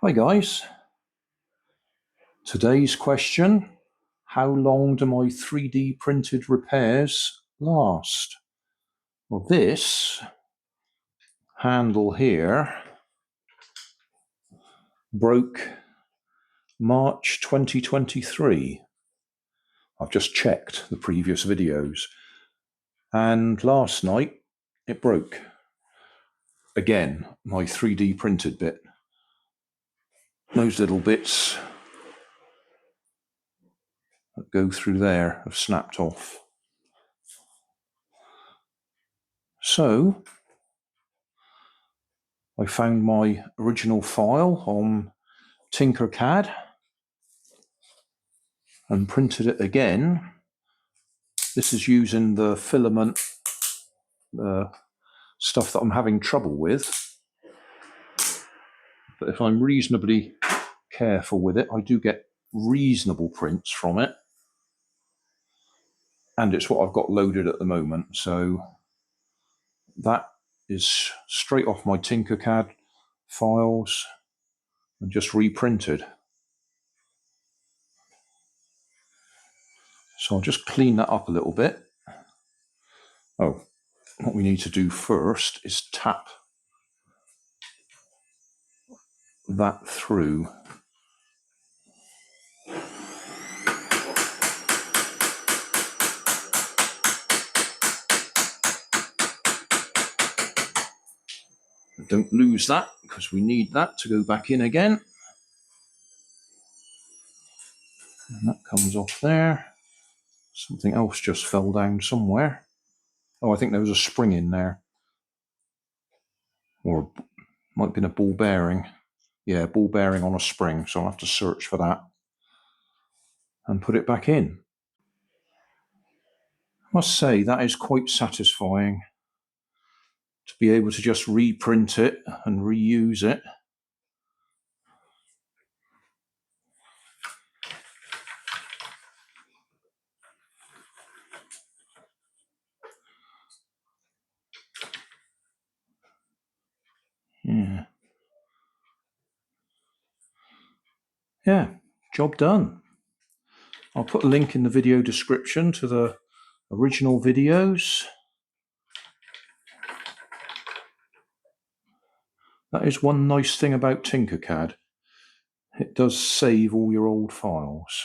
Hi guys, today's question, how long do my 3D printed repairs last? Well, this handle here broke March 2023. I've just checked the previous videos and last night it broke. Again, my 3D printed bit. Those little bits that go through there have snapped off. So I found my original file on Tinkercad and printed it again. This is using the filament stuff that I'm having trouble with. But if I'm reasonably careful with it, I do get reasonable prints from it. And it's what I've got loaded at the moment. So that is straight off my Tinkercad files and just reprinted. So I'll just clean that up a little bit. Oh, what we need to do first is tap that through. Don't lose that because we need that to go back in again. And that comes off there. Something else just fell down somewhere. Oh, I think there was a spring in there. Or might have been a ball bearing. Yeah, ball bearing on a spring, so I'll have to search for that and put it back in. I must say that is quite satisfying to be able to just reprint it and reuse it. Yeah, job done. I'll put a link in the video description to the original videos. That is one nice thing about Tinkercad. It does save all your old files.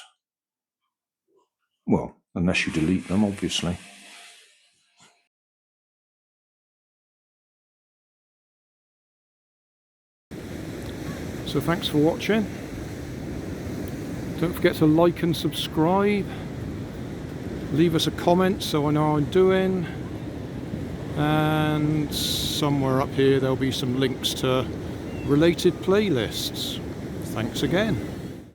Well, unless you delete them, obviously. So thanks for watching. Don't forget to like and subscribe. Leave us a comment so I know how I'm doing. And somewhere up here there'll be some links to related playlists. Thanks again.